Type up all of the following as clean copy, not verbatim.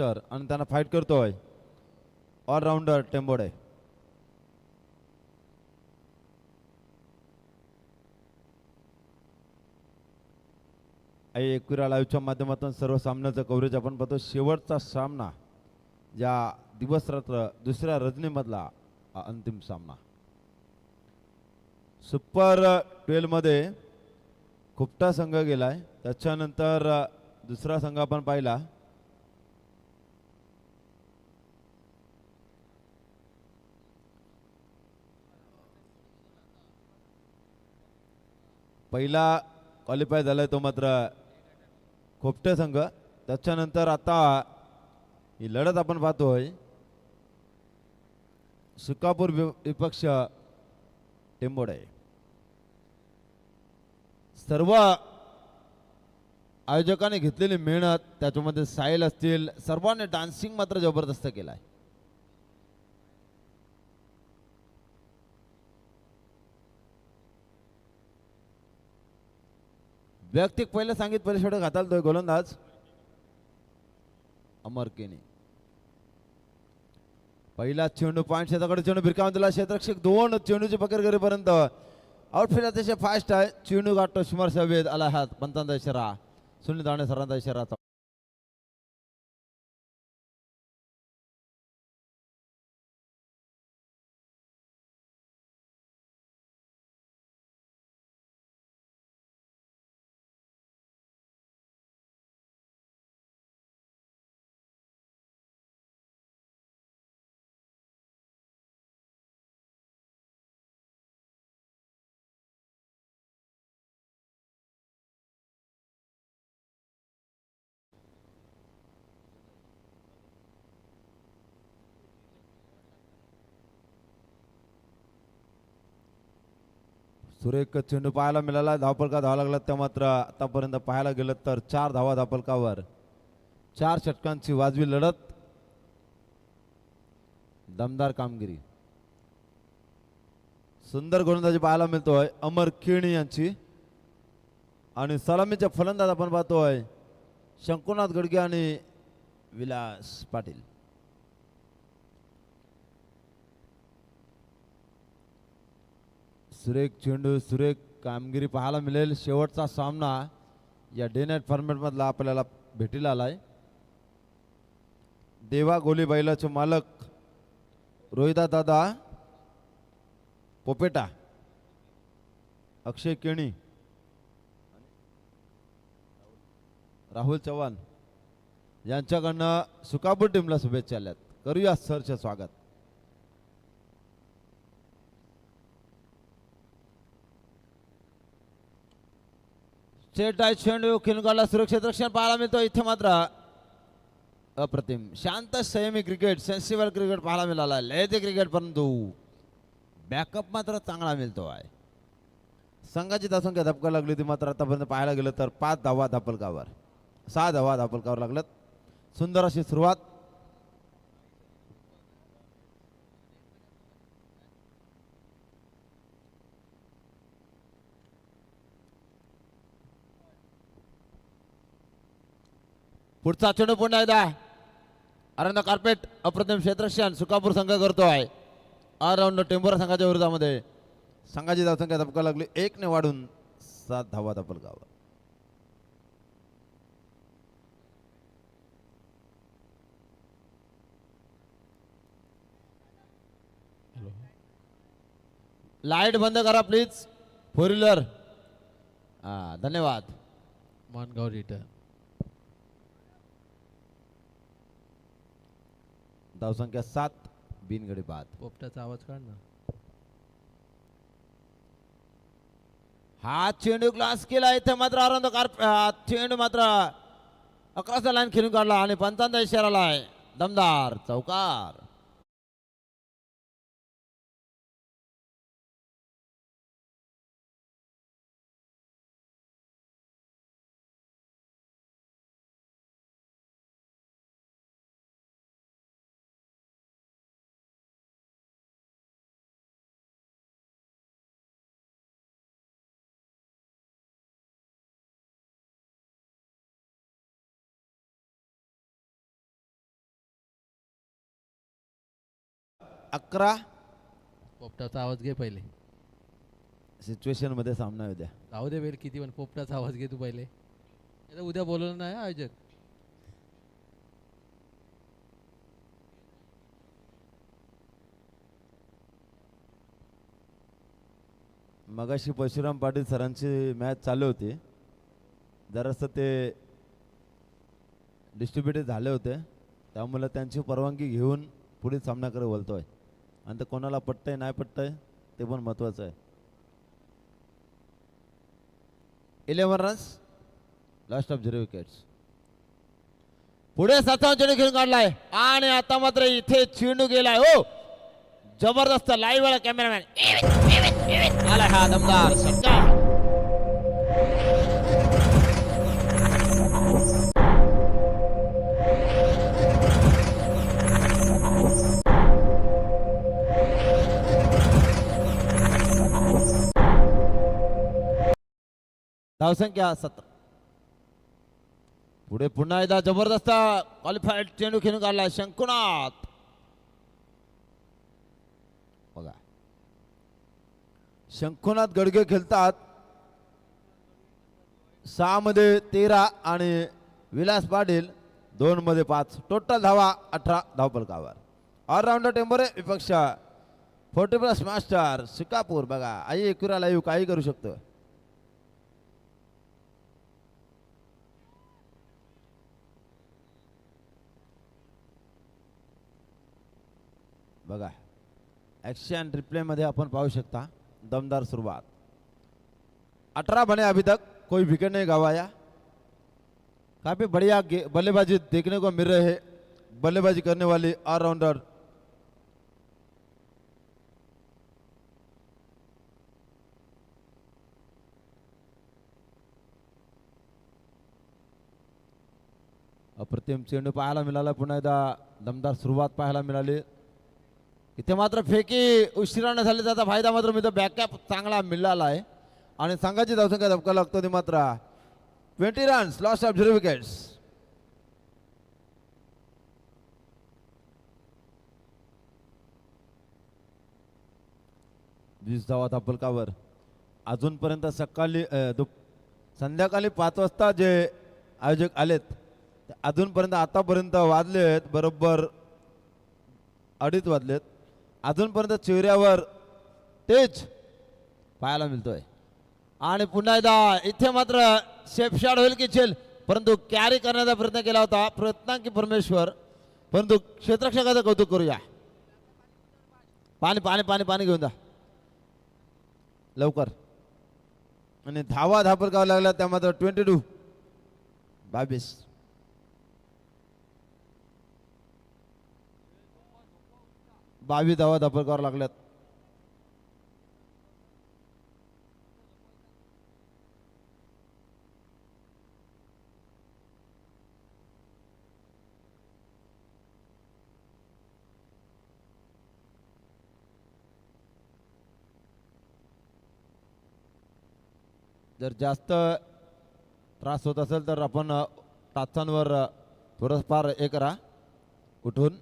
Master आणि त्यांना fight करतोय ऑलराऊंडर टेंबोडे. एकविरा लाईव्हच्या माध्यमातून सर्व सामन्याचं कव्हरेज आपण पाहतो. शेवटचा सामना या दिवस रात्र दुसऱ्या रजनीमधला अंतिम सामना. सुपर 12 मध्ये खुपटा संघ गेलाय. त्याच्यानंतर दुसरा संघ आपण पाहिला पहिला क्वालिफाय झालाय तो मात्र खोपटे संघ. त्याच्यानंतर आता ही लढत आपण पाहतोय सुकापूर विपक्ष टेंबोडे. सर्व आयोजकांनी घेतलेली मेहनत त्याच्यामध्ये साहिल असतील सर्वांनी डान्सिंग मात्र जबरदस्त केलाय. वैयक्तिक पहिले सांगित पहिले षटक घातालतोय गोलंदाज अमर केनी. पहिला चेंडू पॉइंट शेताकडे चेंडू भिरकावून दिला. क्षेत्ररक्षक दोन चेंडूची पकड करेपर्यंत आउटफील्ड अतिशय फास्ट आहे. चेंडू गाठतो शिमार सवेद आला हात. पंतांचा इशारा सुनील दाणे सरांचा इशारा. सुरेख चेंडू पाहायला मिळाला. धावफलका धावा लागला त्या मात्र आतापर्यंत पाहायला गेलं तर 4 धावा धावफलकावर. 4 षटकांची वाजवी लढत. दमदार कामगिरी. सुंदर गोलंदाजी पाहायला मिळतोय अमर केणी यांची. आणि सलामीच्या फलंदाज आपण पाहतोय शंकुनाथ गडगे आणि विलास पाटील. सुरेख चेंडू सुरेख कामगिरी पाहायला मिळेल. शेवटचा सामना या डे नाईट फॉर्मॅट मधला आपल्याला भेटीला आलाय. देवा गोली बैलाचे मालक रोहिदा दादा पोपेटा, अक्षय केणी, राहुल चव्हाण यांच्याकडनं सुकापूर टीमला शुभेच्छा आल्यात. करूया सरचे स्वागत. चेंडू खेळून काढला. सुरक्षित रक्षण पाहायला मिळतो. इथे मात्र अप्रतिम शांत संयमी क्रिकेट सेन्सिबल क्रिकेट पाहायला मिळाला. लयते क्रिकेट परंतु बॅकअप मात्र चांगला मिळतो आहे. संघाची धावसंख्या धपका लागली ती मात्र आतापर्यंत पाहायला गेलं तर 5 धावा धापलकावर 6 धावा धापलकावर लागल्यात. सुंदर अशी सुरुवात. पुढचा चेंडू पुन्हा एकदा अरंद कार्पेट अप्रतिम क्षेत्ररक्षण सुकापूर संघ करतोय. ऑलराऊंडर टेंबोरा संघाच्या विरोधामध्ये. संघाची धावसंख्या धपका लागली 1 ने वाढून 7 धावा धापलकावर. लाईट बंद करा प्लीज. 4 व्हीलर. धन्यवाद. मानगाव रिटर्न. धावसंख्या 7 बिनगडी बाद. पोपटाचा आवाज काढ ना. हा चेंडू ग्लास केला. इथे मात्र आनंद चेंडू मात्र अकराचा लाईन खेळून काढला आणि पंचांचा इशारा आलाय. दमदार चौकार. 11. पोपटाचा आवाज घे पहिले. सिच्युएशन मध्ये सामना येऊ द्या. राहू दे वेळ किती पण पोपटाचा आवाज घे तू पहिले. आता उद्या बोलवलं नाही हा आयोजक. मगाशी परशुराम पाटील सरांची मॅच चालू होती. जरासं ते डिस्ट्रीब्युटेड झाले होते, त्यामुळे त्यांची परवानगी घेऊन पुढील सामन्याकडे बोलतोय. आणि ते कोणाला पटतंय नाही पटतंय ते पण महत्वाचं आहे. 11 रन्स, लास्ट ऑफ 0 विकेट्स. पुढे 7 चेंडू खेळून काढलाय आणि आता मात्र इथे चेंडू गेलाय. हो जबरदस्त लाईव्ह वाला कॅमेरामॅन आला हा दमदार षटकार. धावसंख्या 17. पुढे पुन्हा एकदा जबरदस्त क्वालिफाईड चेंडू खेळून काढला शंकुनाथ. बघा शंकुनाथ गडगे खेळतात 6 मध्ये 13 आणि विलास पाटील 2 मध्ये 5. टोटल धावा 18 धावफलकावर. ऑलराऊंडर टेंबोरे विपक्ष 40+ मास्टर शिकापूर. बघा आई एकुरा लाईव्ह काही करू शकतो. बघा ॲक्शन रिप्ले मध्ये आपण पाहू शकता दमदार सुरुवात. 18 बने अभी तक, कोई विकेट नहीं गवाया. काफी बढ़िया बल्लेबाजी देखने को मिल रहे हैं. बल्लेबाजी करने वाली ऑलराउंडर अप्रतिम चेंडू पाहायला मिळाला. पुन्हा एकदा दमदार सुरुवात पाहायला मिळाली. इथे मात्र फेकी उशिराने झाली त्याचा फायदा मात्र मी बॅकअप चांगला मिळाला आहे आणि संघाची धावसंख्या धक्का लागतो ती मात्र 20 रन्स, लॉस ऑफ 0 विकेट्स. धावा धापलकावर. अजूनपर्यंत सकाळी संध्याकाळी 5 वाजता जे आयोजक आलेत अजूनपर्यंत आतापर्यंत वाजलेत बरोबर 2:30 वाजलेत. अजूनपर्यंत चेहऱ्यावर तेज पाहायला मिळतोय. आणि पुन्हा एकदा इथे मात्र शेपशाट होईल की चेल, परंतु कॅरी करण्याचा प्रयत्न केला होता प्रयत्नांकी परमेश्वर, परंतु क्षेत्ररक्षकाचं कौतुक करूया. पाणी पाणी पाणी पाणी घेऊन जा लवकर. आणि धावा धापलकावा लागला त्या मात्र 22 22 धावा धापलकावर लागल्यात. जर जास्त त्रास होत असेल तर आपण टाचांवर थोडंफार हे करा उठून.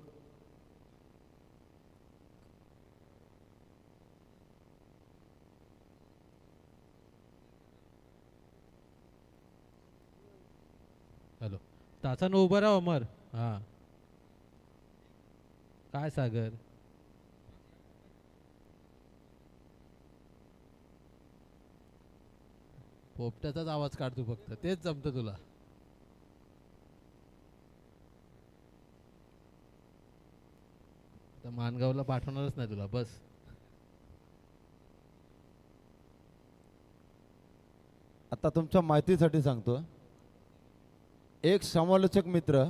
हॅलो तासानं उभं राहा अमर. हा काय सागर पोपट्याचाच आवाज काढतो फक्त, तेच जमतं तुला. आता मानगावला पाठवणारच नाही तुला बस. आता तुमच्या माहितीसाठी सांगतो, एक समालोचक मित्र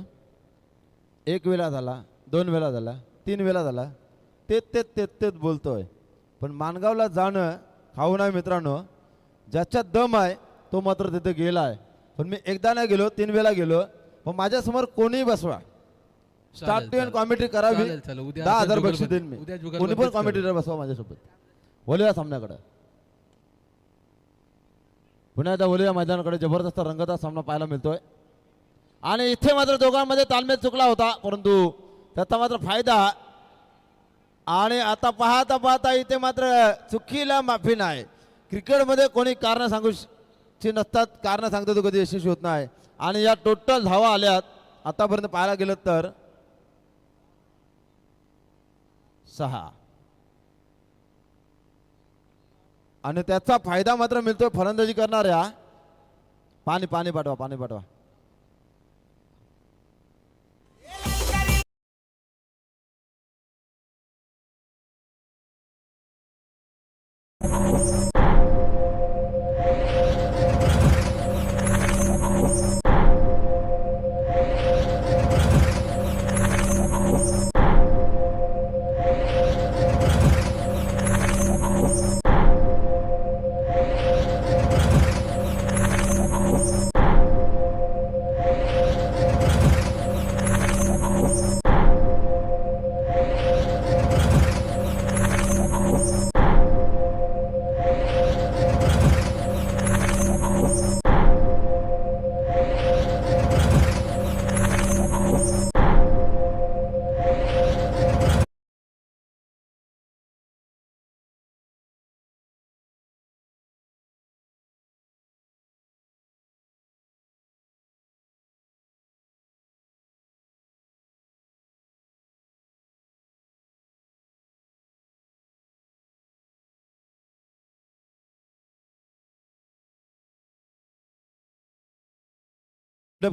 1 वेळा झाला, 2 वेळा झाला, 3 वेळा झाला, तेच बोलतोय. पण मानगावला जाणं खाऊ नाही मित्रांनो. ज्याच्यात दम आहे तो मात्र तिथे गेला आहे. पण मी एकदा नाही गेलो, 3 वेळा गेलो. पण माझ्यासमोर कोणीही बसवा, स्टार्ट टू एंड कॉमेंट्री करावी, 10,000 बक्षीस देईन मी. कोणी पण कॉमेंट्रीवर बसवा माझ्यासोबत. बोलूया सामन्याकडे. पुन्हा एकदा बोलूया मैदानाकडे. जबरदस्त रंगतदार सामना पाहायला मिळतोय. आणि इथे मात्र दोघांमध्ये तालमेल चुकला होता, परंतु त्याचा मात्र फायदा आणि आता पाहता पाहता इथे मात्र चुकीला माफी नाही. क्रिकेटमध्ये कोणी कारण सांगू ची नसतात, कारण सांगतो तो कधी यशस्वी होत नाही. आणि या टोटल धावा आल्यात आतापर्यंत पाहायला गेलं तर 6 आणि त्याचा फायदा मात्र मिळतोय फलंदाजी करणाऱ्या. पाणी पाणी पाठवा, पाणी पाठवा.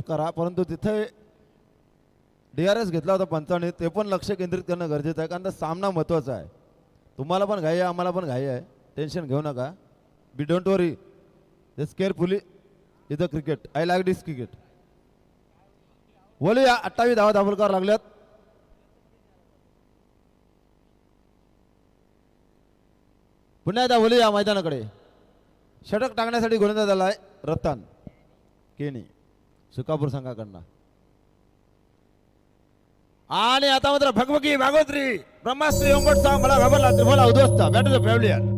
करा, परंतु तिथे DRS घेतला होता पंचाने, ते पण लक्ष केंद्रित करणं गरजेचं आहे, कारण तो सामना महत्वाचा आहे. तुम्हाला पण घाई आहे, आम्हाला पण घाई आहे. टेन्शन घेऊ नका. Be don't worry, this carefully is the cricket. I like this cricket. बोलूया 28 धावा दाभोलकर लागल्यात. पुन्हा एकदा बोलूया मैदानाकडे. षटक टाकण्यासाठी गोलंदाज आलाय रतन केनी सुकापूर संघाकडनं. आणि आता मात्र भगवगी भागवत्री ब्रह्मास्त्री ओंबटचा मला घाबरला त्रिफला उद्ध्वस्त. Bat the pavilion.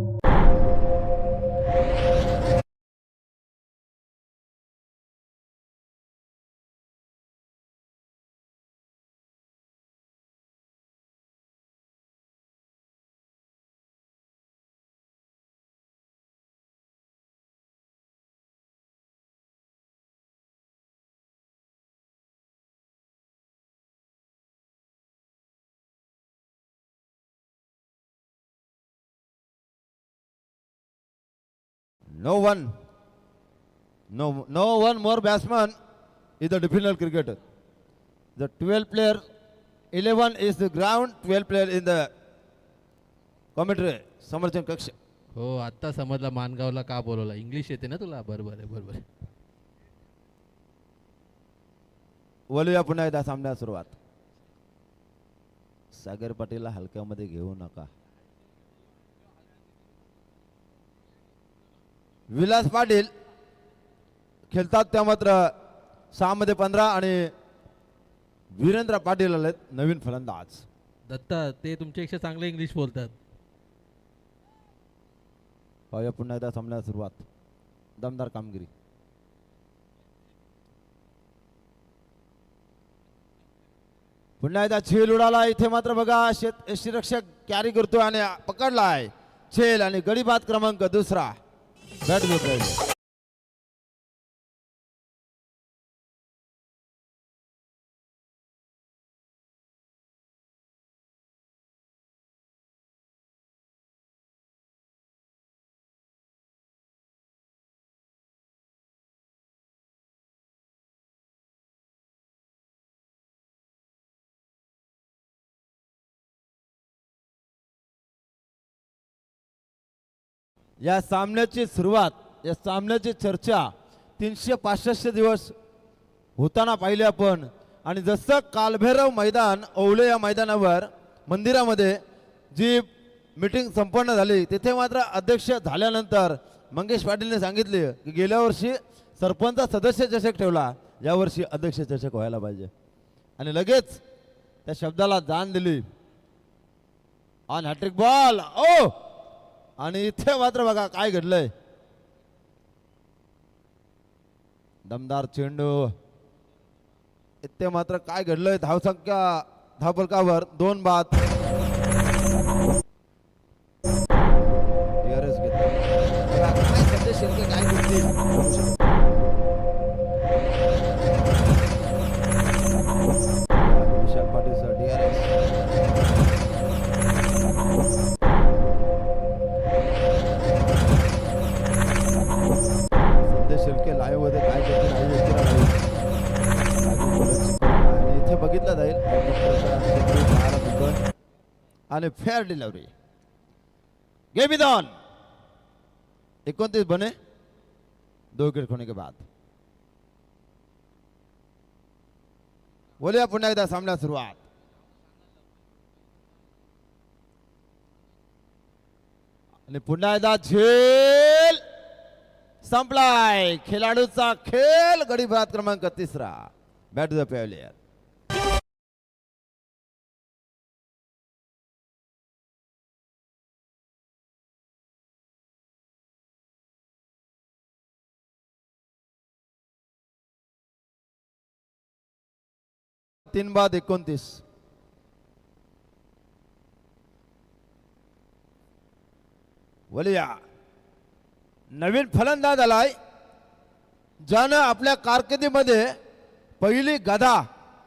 No one more batsman is the definitive cricketer. The 12 player, 11 is the ground, 12 player in the commentary. समर्थन कक्ष. हो, आता समजला मानगावला का बोलवला. इंग्लिश येते ना तुला. बरोबर आहे, बरोबर आहे. बोलूया पुन्हा एकदा सामन्याला सुरुवात. सागर पाटीलला हलक्यामध्ये घेऊ नका. विलास पाटील खेळतात त्या मात्र 6 मध्ये 15 आणि वीरेंद्र पाटील आलेत नवीन फलंदाज. दत्ता ते तुमच्यापेक्षा चांगले इंग्लिश बोलतात. पाहूया पुन्हा एकदा सामन्याला सुरुवात. दमदार कामगिरी. पुन्हा एकदा झेल उडाला. इथे मात्र बघा यष्टीरक्षक कॅरी करतोय आणि पकडलाय झेल आणि गडी बाद क्रमांक 2. बॅट घेत राहिले. या सामन्याची सुरुवात, या सामन्याची चर्चा 365 दिवस होताना पाहिले आपण. आणि जसं कालभैरव मैदान ओवळे या मैदानावर मंदिरामध्ये जी मीटिंग संपन्न झाली, तिथे मात्र अध्यक्ष झाल्यानंतर मंगेश पाटीलने सांगितले की गेल्या वर्षी सरपंच सदस्य चषक ठेवला, यावर्षी अध्यक्ष चषक व्हायला पाहिजे. आणि लगेच त्या शब्दाला जाण दिली. On hat trick ball. ओ, आणि इथे मात्र बघा काय घडलंय. दमदार चेंडू. इथे मात्र काय घडलंय. धावसंख्या धावफलकावर 2 बाद. आणि fair delivery. Game is on. 29 बने 2 विकेट खोने के बाद. बोलूया पुन्हा एकदा सामना सुरुवात. आणि पुन्हा एकदा झेल संपलाय. खेळाडूचा खेळ. गडी बाद क्रमांक 3. Bat to the player. तीन बाद 29. बोलूया नवीन फलंदाज आलाय ज्यानं आपल्या कारकिर्दीमध्ये पहिली गदा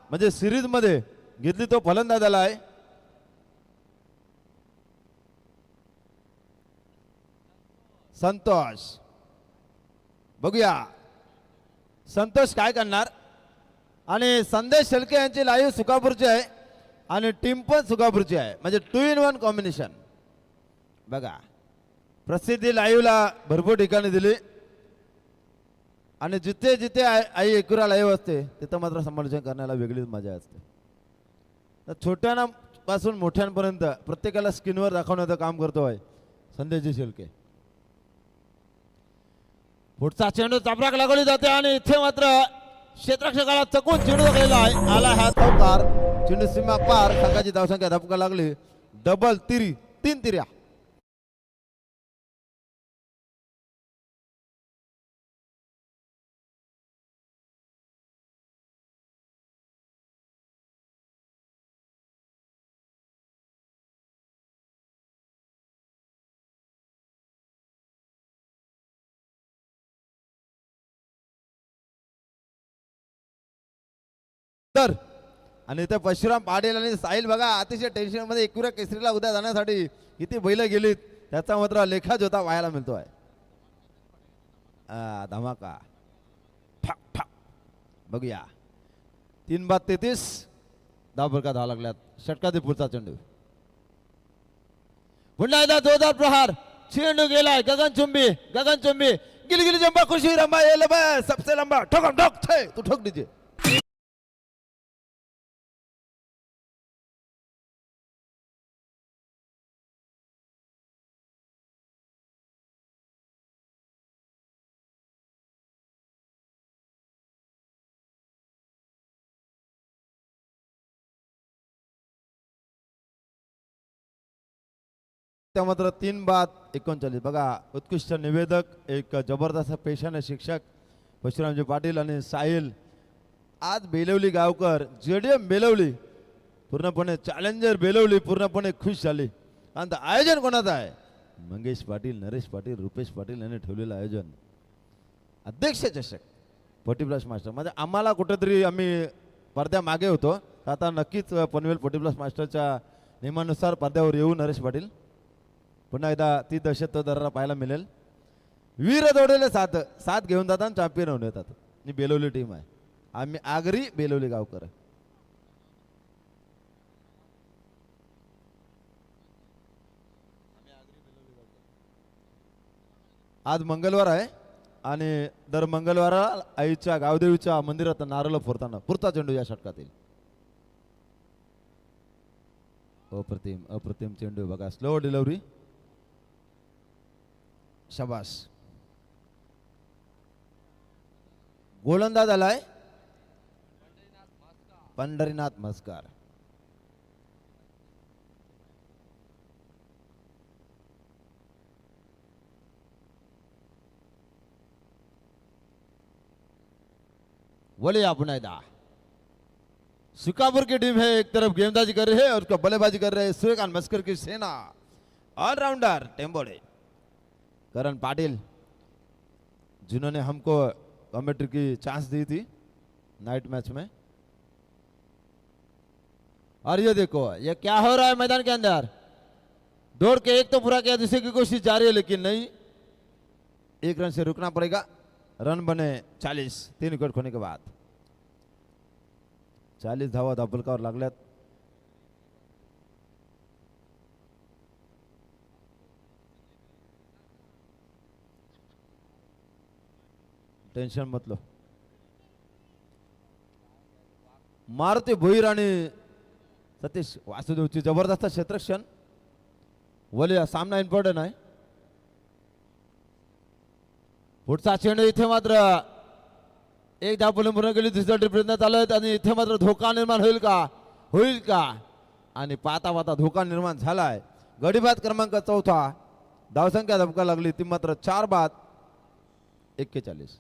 म्हणजे सिरीज मध्ये घेतली. तो फलंदाज आलाय संतोष. बघूया संतोष काय करणार. आणि संदेश शेळके यांची लाईव्ह सुकापूरची आहे आणि टीम पण सुकापूरची आहे. म्हणजे 2 in 1 कॉम्बिनेशन. बघा प्रसिद्धी लाईव्हला भरपूर ठिकाणी दिली आणि जिथे जिथे आई एकुरा लाईव्ह असते तिथं मात्र समालोचन करण्याला वेगळीच मजा असते. तर छोट्यांपासून मोठ्यांपर्यंत प्रत्येकाला स्क्रीनवर दाखवण्याचं काम करतो आहे संदेशजी शेळके. पुढचा चेंडू चापराक लागवली जाते आणि इथे मात्र क्षेत्ररक्षकाला चकून चेंडू लागलेला आहे. आला हा चौकार. चेंडू सीमा पार. संघाची धावसंख्या धपका लागली. डबल तिरी. 3 तिऱ्या. तर आणि इथे परशुराम पाटील आणि साहिल बघा अतिशय टेन्शन मध्ये एकुऱ्या केसरीला उद्या जाण्यासाठी किती बैल गेलीत त्याचा मात्र लेखाजोखा व्हायला मिळतोय. धमाका. ठक ठक. बघूया 3 बाद 33. धावफलका धावा लागल्यात. षटकातील पुढचा चेंडू. पुन्हा एकदा जोरदार प्रहार. चेंडू गेलाय गगनचुंबी. गगनचुंबी. गिली गिली जंबा खुशी रंबा ये लंबा सबसे लंबा ठोकम ठोक छे. तू ठोक दीजिए. त्या मात्र 3 बाद 39. बघा उत्कृष्ट निवेदक एक जबरदस्त पेशाने शिक्षक परशुरामजी पाटील आणि साहिल. आज बेलवली गावकर जेडीएम बेलवली पूर्णपणे चॅलेंजर बेलवली पूर्णपणे खुश झाली. आणि आयोजन कोणाचं आहे. मंगेश पाटील, नरेश पाटील, रुपेश पाटील यांनी ठेवलेलं आयोजन. अध्यक्ष चषक 40+ मास्टर म्हणजे आम्हाला कुठेतरी आम्ही पडद्या मागे होतो. आता नक्कीच पनवेल 40+ मास्टरच्या नियमानुसार पडद्यावर येऊ नरेश पाटील. पुन्हा एकदा ती दहशत दरारा पाहायला मिळेल. वीर दौडलेले 7 घेऊन जातात आणि चॅम्पियन होऊन येतात. ही बेलवली टीम आहे. आम्ही आगरी बेलवली गावकर. आज मंगळवार आहे आणि दर मंगळवाराला आईच्या गावदेवीच्या मंदिरात नारळ फोडताना पुरता चेंडू या षटकातील. अप्रतिम अप्रतिम चेंडू. बघा स्लो डिलिव्हरी. शाबास. गोलंदाज आलाय पंढरीनाथ म्हस्कर. बोलिए पुन्हा एकदा. सुकापुर की टीम है एक तरफ गेंदबाजी कर रही है और उसका बल्लेबाजी कर रहे हैं सूर्यकांत मस्कर की सेना. ऑलराउंडर टेम्बोड़े करण पाटिल जिन्होंने हमको कमेंट्री की चांस दी थी नाइट मैच में. और ये देखो ये क्या हो रहा है मैदान के अंदर. दौड़ के एक तो पूरा किया दूसरे की कोशिश जारी है लेकिन नहीं. 1 रन से रुकना पड़ेगा. रन बने 40 3 विकेट खोने के बाद. 40 धावा धावफलकावर लागल्यात. टेन्शन मतलो मारुती भोईर आणि सतीश वासुदेवची जबरदस्त क्षेत्ररक्षण. वली सामना इम्पॉर्टंट आहे. पुढचा चेंडू इथे मात्र एक धाव पूर्ण केली. दुसरा प्रयत्न चालू आहेत आणि इथे मात्र धोका निर्माण होईल का आणि पाहता पाहता धोका निर्माण झालाय. गडीबाद क्रमांक 4 धावसंख्या धमका लागली ती मात्र 4-41.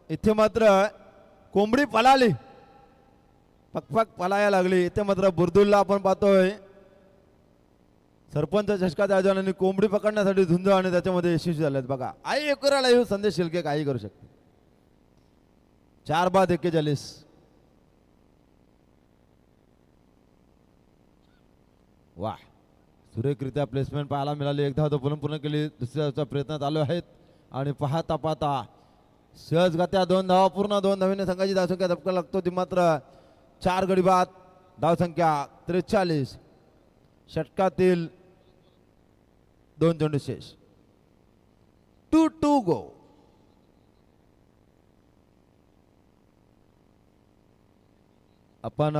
इथे मात्र कोंबडी पळाली पकपक पळायला लागली. इथे मात्र बुरदुलला आपण पाहतोय सरपंच चषकाच्या आयोजनाने कोंबडी पकडण्यासाठी झुंज आणि त्याच्यामध्ये यशस्वी झालेत. बघा आई एकराला येऊ संदेश शिल्के काही करू शकते. 4-41. वा सुरेखरित्या प्लेसमेंट पाहायला मिळाली. एकदा तो पूर्ण केली. दुसऱ्याचा प्रयत्न चालू आहेत आणि पाहता पाहता सहजगत्या 2 धावा पूर्ण 2 धावेने संघाची धावसंख्या धक्का लागतो ती मात्र 4 गडी बाद. धावसंख्या 43. षटकातील 2 चेंडू शेष. 2 गो. आपण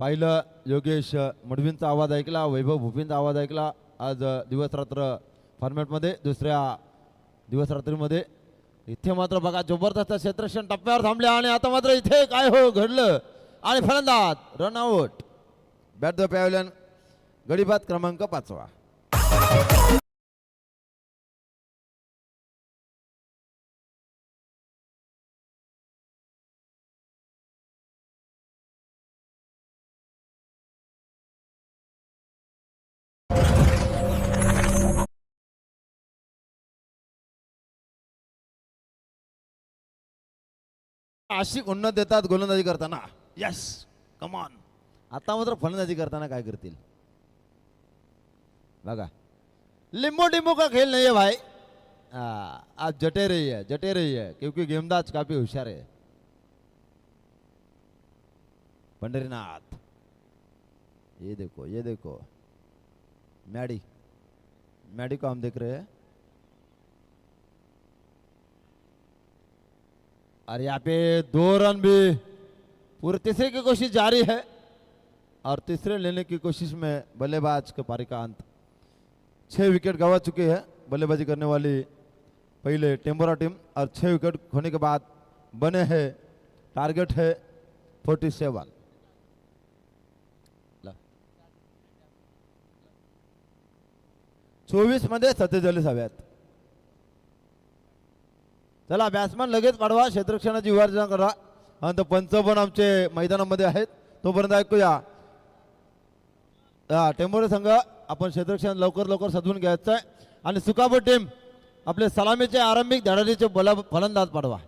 पाहिलं योगेश मडवींचा आवाज ऐकला, वैभव भूपींचा आवाज ऐकला. आज दिवस रात्र फॉर्मॅटमध्ये दुसऱ्या दिवस रात्रीमध्ये इथे मात्र बघा जबरदस्त क्षेत्ररक्षण टप्प्यावर थांबले आणि आता मात्र इथे काय घडलं आणि फलंदाज run out. Bat the pavilion गडीबाद क्रमांक 5. अशी उन्नत देतात गोलंदाजी करताना. Yes come on. आता मात्र फलंदाजी करताना काय करतील बघा. लिंबो टिम्बो का खेल नहीं है भाई. आप जटे रही है क्योंकि गेंदबाज काफी होशियार है. पंडरीनाथ ये देखो मैडी को हम देख रहे हैं. और यहाँ पे 2 रन भी. पूरे तीसरे की कोशिश जारी है और तीसरे लेने की कोशिश में बल्लेबाज के पारी का अंत. 6 विकेट गंवा चुकी है बल्लेबाजी करने वाली पहले टेम्बोरा टीम और 6 विकेट होने के बाद बने हैं. टारगेट है 47. 24 मध्ये 47 हव्यात. चला बॅट्समन लगेच पाडवा. क्षेत्ररक्षणाची विभाजना करा आणि पंच पण आमचे मैदानामध्ये आहेत. तोपर्यंत ऐकूया टेंबोरे संघ आपण क्षेत्ररक्षण लवकर सजवून घ्यायचं आहे आणि सुकापूर टीम आपले सलामीचे आरंभिक धडाडीचे फलंदाज पाडवा.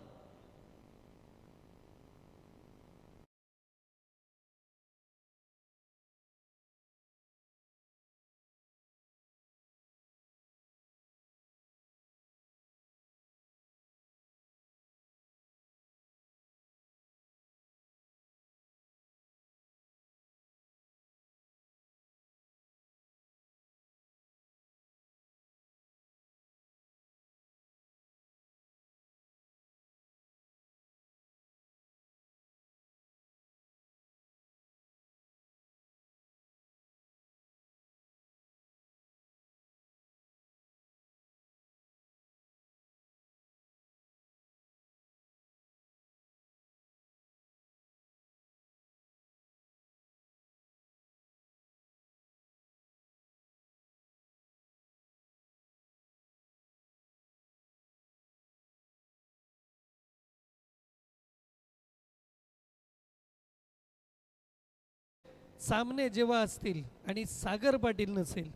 सामने जेव्हा असतील आणि सागर पाटील नसेल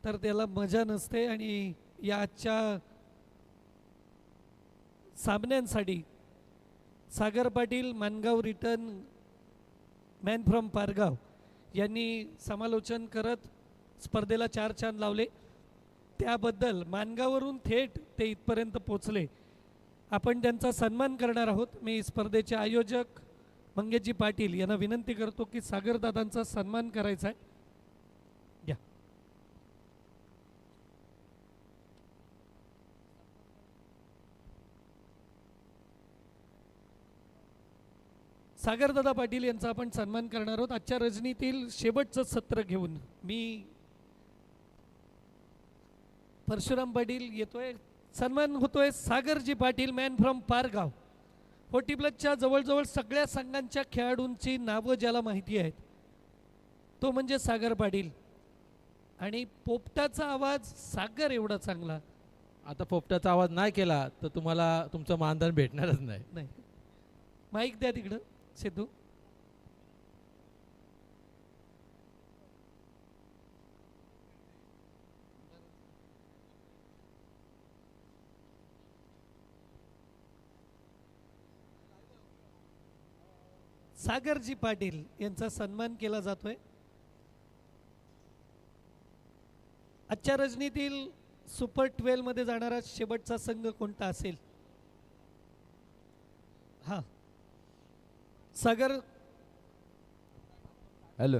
तर त्याला मजा नसते. आणि या आजच्या सामन्यांसाठी Sagar Patil, Mangaon return, man from Pargaon यांनी समालोचन करत स्पर्धेला 4 चांद लावले. त्याबद्दल मानगाववरून थेट ते इथपर्यंत पोचले. आपण त्यांचा सन्मान करणार आहोत. मी स्पर्धेचे आयोजक मंगेशजी पाटील यांना विनंती करतो की सागरदादांचा सन्मान करायचा आहे. घ्या. सागरदादा पाटील यांचा आपण सन्मान करणार आहोत. आजच्या रजनीतील शेवटचं सत्र घेऊन मी परशुराम पाटील येतोय. सन्मान होतोय सागरजी पाटील, मॅन फ्रॉम पारगाव. 40+ जवळजवळ सगळ्या संघांच्या खेळाडूंची नावं ज्याला माहिती आहेत तो म्हणजे सागर पाटील. आणि पोपटाचा आवाज सागर एवढा चांगला. आता पोपटाचा आवाज नाही केला तर तुम्हाला तुमचं मानधन भेटणारच नाही. नाही. माईक द्या तिकडं सिद्धू. सागरजी पाटील यांचा सन्मान केला जातोय. आजच्या रजनीतील सुपर 12 मध्ये जाणारा शेवटचा संघ कोणता असेल? हा, सागर. हॅलो.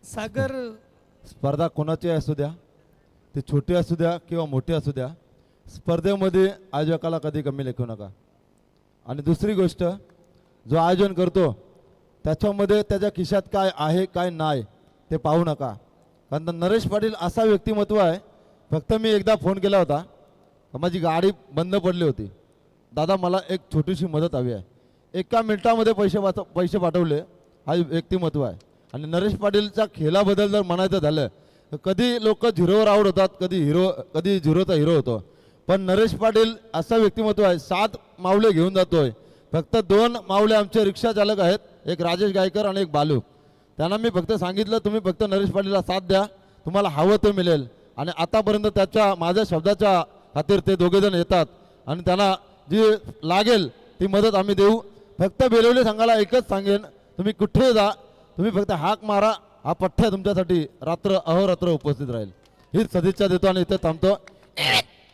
सागर स्पर्धा कोणाची असू द्या, ती छोटी असू द्या किंवा मोठी असू द्या, स्पर्धेमध्ये आयोजकाला कधी कमी लेखू नका. आणि दुसरी गोष्ट, जो आयोजन करतो त्याच्यामध्ये त्याच्या खिशात काय आहे काय नाही ते पाहू नका. कारण नरेश पाटील असा व्यक्तिमत्व आहे. फक्त मी एकदा फोन केला होता, माझी गाडी बंद पडली होती, दादा मला एक छोटीशी मदत हवी आहे. एका मिनिटामध्ये पैसे पाठवले. हा व्यक्तिमत्व आहे. आणि नरेश पाटीलच्या खेळाबद्दल जर म्हणायचं झालं तर कधी लोक झिरोवर आउट होतात, कधी झिरोचा हिरो होतो. पण नरेश पाटील असं व्यक्तिमत्व आहे, 7 मावले घेऊन जातोय. फक्त 2 मावले आमचे रिक्षा चालक आहेत, एक राजेश गायकर आणि एक बालू. त्यांना मी फक्त सांगितलं तुम्ही फक्त नरेश पाटीलला साथ द्या, तुम्हाला हवं ते मिळेल. आणि आतापर्यंत त्याच्या माझ्या शब्दाच्या खातीर ते दोघेजण येतात आणि त्यांना जी लागेल ती मदत आम्ही देऊ. फक्त बेलवली संघाला एकच सांगेन, तुम्ही कुठे जा, तुम्ही फक्त हाक मारा, हा पठ्ठ्या तुमच्यासाठी रात्र अहोरात्र उपस्थित राहील. ही सदिच्छा देतो आणि इथे थांबतो.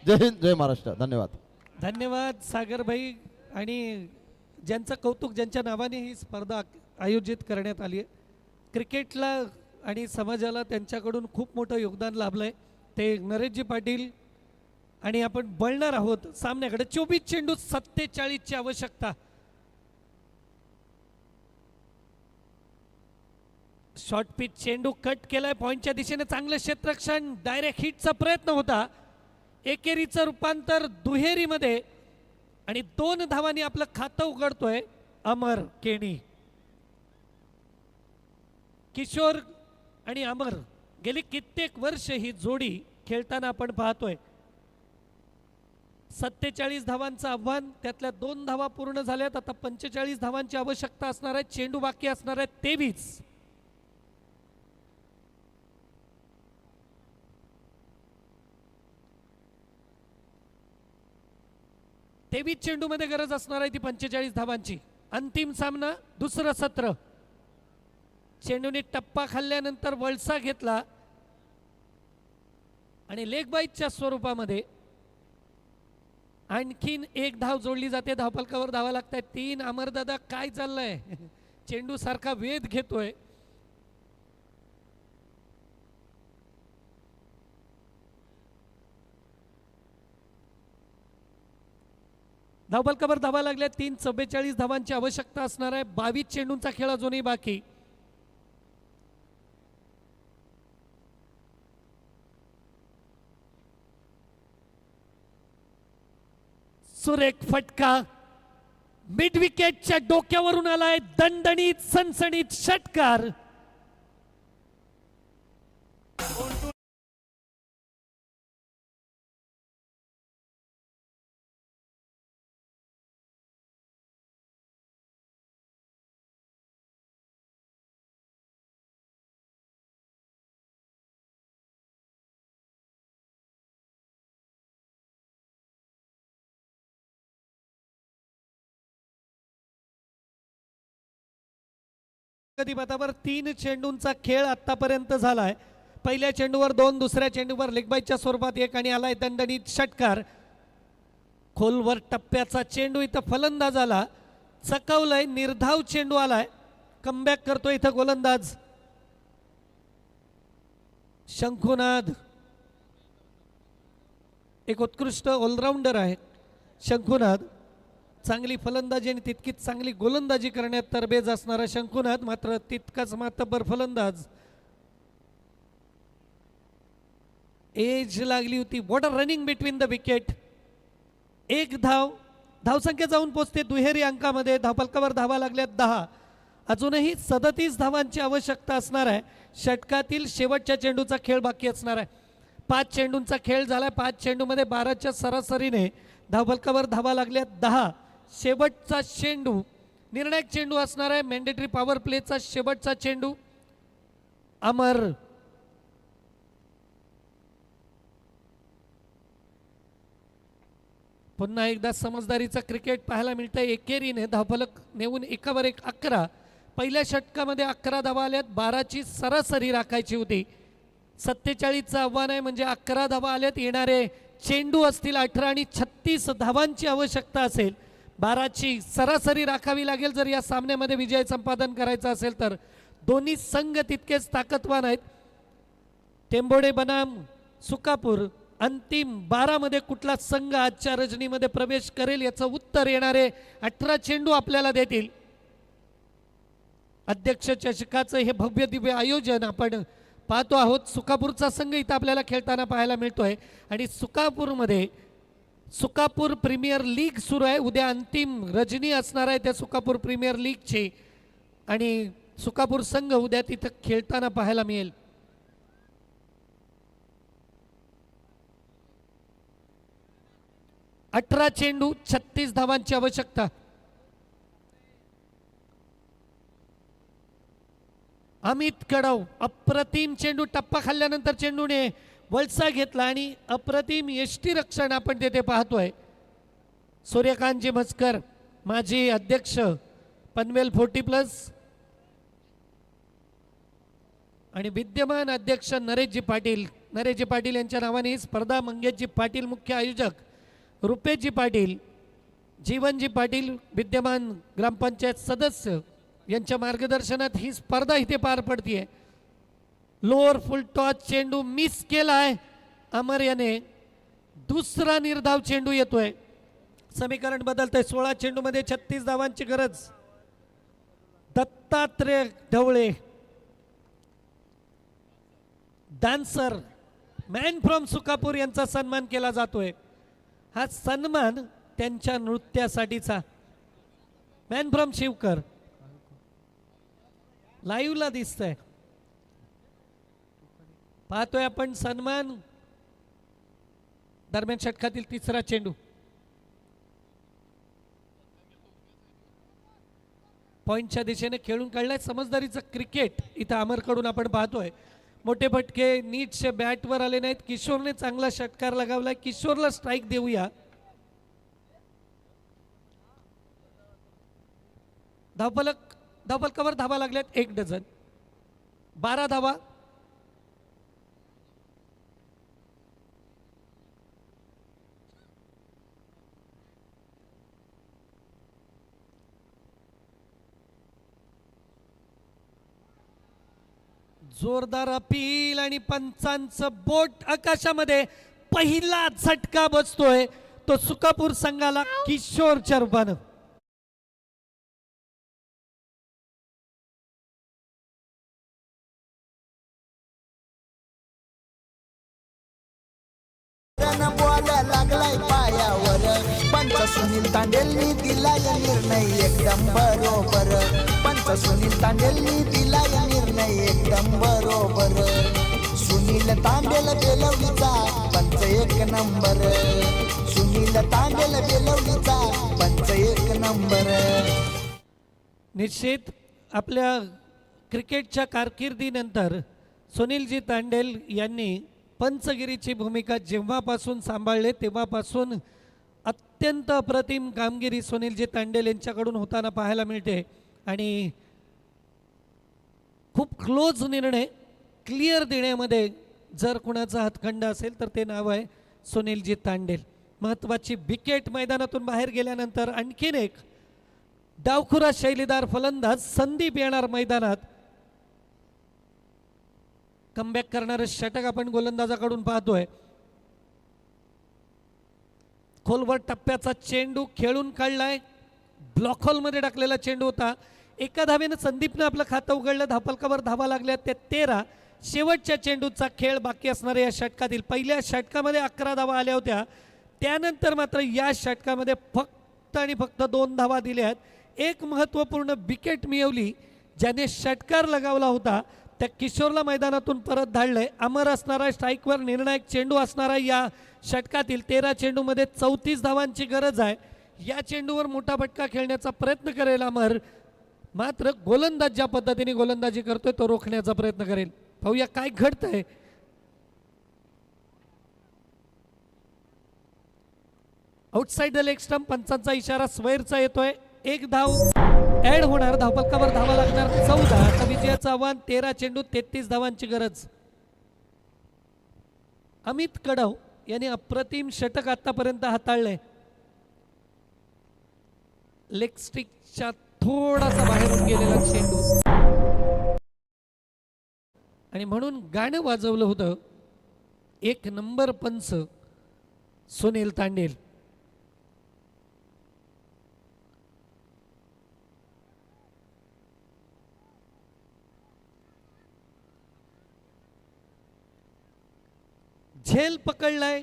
जय हिंद, जय महाराष्ट्र. धन्यवाद. धन्यवाद सागर भाई. आणि ज्यांचं कौतुक, ज्यांच्या नावाने ही स्पर्धा आयोजित करण्यात आली आहे, क्रिकेटला आणि समाजाला त्यांच्याकडून खूप मोठं योगदान लाभलं आहे, ते नरेशजी पाटील. आणि आपण बळणार आहोत सामन्याकडे. 24 चेंडू 47 ची आवश्यकता. शॉर्ट पिच चेंडू कट केलाय पॉइंटच्या दिशेने. चांगलं क्षेत्ररक्षण, डायरेक्ट हिटचा प्रयत्न होता, एकेरीचं रूपांतर दुहेरीमध्ये. आणि 2 धावांनी आपलं खातं उघडतोय अमर केणी. किशोर आणि अमर गेली कित्येक वर्ष ही जोडी खेळताना आपण पाहतोय. 47 धावांचं आव्हान, त्यातल्या 2 धावा पूर्ण झाल्यात. आता 45 धावांची आवश्यकता असणार आहे. चेंडू बाकी असणार आहे 23. चेंडू मध्ये गरज असणार आहे ती 45 धावांची. अंतिम सामना, दुसरं सत्र. चेंडूने टप्पा खाल्ल्यानंतर वळसा घेतला आणि लेग बाईटच्या स्वरूपामध्ये आणखीन 1 धाव जोडली जाते. धावफलकावर धावा लागतात 3. अमरदादा काय चाललंय? चेंडू सारखा वेध घेतोय. धावफलकावर धावा लागल्या 3. 44 धावांची आवश्यकता असणार आहे. 22 चेंडूंचा खेळ अजूनही बाकी. सुरेख फटका मिड विकेटच्या डोक्यावरून आलाय. दणदणीत सणसणीत षटकार. गतिपथावर 3 चेंडूंचा खेळ आतापर्यंत झालाय. पहिल्या चेंडूवर 2, दुसऱ्या चेंडूवर लेगबाईच्या स्वरूपात 1 आणि आलाय दणदणीत षटकार. खोलवर टप्प्याचा चेंडू इथं फलंदाजाला चकवलंय. निर्धाव चेंडू आलाय. कमबॅक करतो इथं गोलंदाज शंखुनाद. एक उत्कृष्ट ऑलराऊंडर आहे शंखुनाद. चांगली फलंदाजी आणि तितकीच चांगली गोलंदाजी करण्यात तरबेज असणारा शंखुनाद, मात्र तितकाच मातब्बर फलंदाज. एज लागली होती. What a running between the wicket. एक धाव. धावसंख्या जाऊन पोचते दुहेरी अंकामध्ये. धावफलकावर धावा लागल्यात 10. अजूनही 37 धावांची आवश्यकता असणार आहे. षटकातील शेवटच्या चेंडूचा खेळ बाकी असणार आहे. 5 चेंडूंचा खेळ झालाय. 5 चेंडूमध्ये 12च्या सरासरीने धावफलकावर धावा लागल्यात 10. शेवटचा चेंडू निर्णायक चेंडू असणार आहे. मॅन्डेटरी पॉवर प्लेचा शेवटचा चेंडू. अमर पुन्हा एकदा समजदारीचा क्रिकेट पाहायला मिळतंय. एकेरीने धावफलक नेऊन 1वर 1 11. पहिल्या षटकामध्ये 11 धावा आल्यात. 12ची सरासरी राखायची होती. 47चं आव्हान आहे, म्हणजे 11 धावा आल्यात. येणारे चेंडू असतील 18 आणि 36 धावांची आवश्यकता असेल. 12ची सरासरी राखावी लागेल जर या सामन्यामध्ये विजय संपादन करायचा असेल तर. दोन्ही संघ तितकेच ताकदवान आहेत. टेंबोडे बनाम सुकापूर. अंतिम 12 मध्ये कुठला संघ आजच्या रजनीमध्ये प्रवेश करेल याचं उत्तर येणारे 18 चेंडू आपल्याला देतील. अध्यक्ष चषकाचं हे भव्य दिव्य आयोजन आपण पाहतो आहोत. सुकापूरचा संघ इथं आपल्याला खेळताना पाहायला मिळतोय आणि सुकापूरमध्ये सुकापूर प्रीमियर लीग सुरू आहे. उद्या अंतिम रजनी असणार आहे त्या सुकापूर प्रीमियर लीगची आणि सुकापूर संघ उद्या तिथं खेळताना पाहायला मिळेल. अठरा चेंडू 36 धावांची आवश्यकता. अमित कडव अप्रतिम चेंडू. टप्पा खाल्ल्यानंतर चेंडूने वळसा घेतला आणि अप्रतिम यष्टीरक्षण आपण तेथे पाहतोय. सूर्यकांतजी मस्कर माजी अध्यक्ष पनवेल 40+ आणि विद्यमान अध्यक्ष नरेशजी पाटील. नरेशजी पाटील यांच्या नावाने ही स्पर्धा. मंगेशजी पाटील मुख्य आयोजक. रुपेशजी पाटील, जीवनजी पाटील विद्यमान ग्रामपंचायत सदस्य यांच्या मार्गदर्शनात ही स्पर्धा इथे पार पडतीये. लोअर फुल टॉस चेंडू मिस केलाय अमर याने. दुसरा निर्धाव चेंडू येतोय. समीकरण बदलतंय. 16 चेंडूमध्ये 36 धावांची गरज. Dattatray Dhawale dancer man from Sukapur यांचा सन्मान केला जातोय. हा सन्मान त्यांच्या नृत्यासाठीचा. मॅन फ्रॉम शिवकर लाईव्हला दिसतंय. पाहतोय आपण सन्मान. दरम्यान षटकातील तिसरा चेंडू. पॉइंटच्या दिशेने खेळून काढलाय. समजदारीचं क्रिकेट इथं अमरकडून आपण पाहतोय. मोठे फटके नीटचे बॅटवर आले नाहीत. किशोरने चांगला षटकार लगावलाय. किशोरला स्ट्राईक देऊया. धावफलकावर धावा लागल्यात 1 डझन. 12 धावा. जोरदार अपील आणि पंचांचं बोट आकाशामध्ये. पहिला झटका बसतोय तो सुकापूर संघाला किशोरच्या रूपानं. लागलाय पायावर. पंच सुनील तांडेलनी दिलाय निर्णय एकदम बरोबर. पंच सुनील तांडेलनी दिलाय निर्णय एकदम बरोबर. सुनील तांडेल बेलवलीचा पंच 1 नंबर. सुनील तांडेल बेलवलीचा पंच 1 नंबर. निश्चित आपल्या क्रिकेटच्या कारकिर्दीनंतर सुनीलजी तांडेल यांनी पंचगिरीची भूमिका जेव्हापासून सांभाळले तेव्हापासून अत्यंत अप्रतिम कामगिरी सुनीलजी तांडेल यांच्याकडून होताना पाहायला मिळते. आणि खूप क्लोज निर्णय क्लिअर देण्यामध्ये जर कुणाचा हातखंड असेल तर ते नाव आहे सुनीलजी तांडेल. महत्त्वाची विकेट मैदानातून बाहेर गेल्यानंतर आणखीन एक डावखुरा शैलीदार फलंदाज संदीप येणार मैदानात. कमबॅक करणारं षटक आपण गोलंदाजाकडून पाहतोय. खोलवर टप्प्याचा चेंडू खेळून काढलाय. ब्लॉक होलमध्ये टाकलेला चेंडू होता. एका धावेनं संदीपनं आपलं खातं उघडलं. धावफलकावर धावा लागल्या त्या 13. शेवटच्या चेंडूचा खेळ बाकी असणाऱ्या या षटकातील पहिल्या षटकामध्ये 11 धावा आल्या होत्या. त्यानंतर मात्र या षटकामध्ये फक्त आणि फक्त 2 धावा दिल्यात. एक महत्त्वपूर्ण विकेट मिळवली ज्याने षटकार लगावला होता त्या किशोरला मैदानातून परत धाडलंय. अमर असणारा स्ट्राईकवर निर्णायक चेंडू असणारा या षटकातील 13 चेंडूमध्ये 34 धावांची गरज आहे. या चेंडूवर मोठा फटका खेळण्याचा प्रयत्न करेल अमर, मात्र गोलंदाज ज्या पद्धतीने गोलंदाजी करतोय तो रोखण्याचा प्रयत्न करेल. पाहूया काय घडतंय. आउटसाइड द लेग स्टंप पंचांचा इशारा स्वेअरचा येतोय. एक धाव ऍड होणार. धावफलकावर धावा लागणार 14. आता विजयाचं आव्हान 13 चेंडू 33 धावांची गरज. अमित कडव यांनी अप्रतिम षटक आतापर्यंत हाताळलंय. लेग स्टिकच्या थोडासा बाहेरून गेलेला चेंडू आणि म्हणून गाणं वाजवलं होतं 1 नंबर पंच सुनील तांडेल. झेल पकडलाय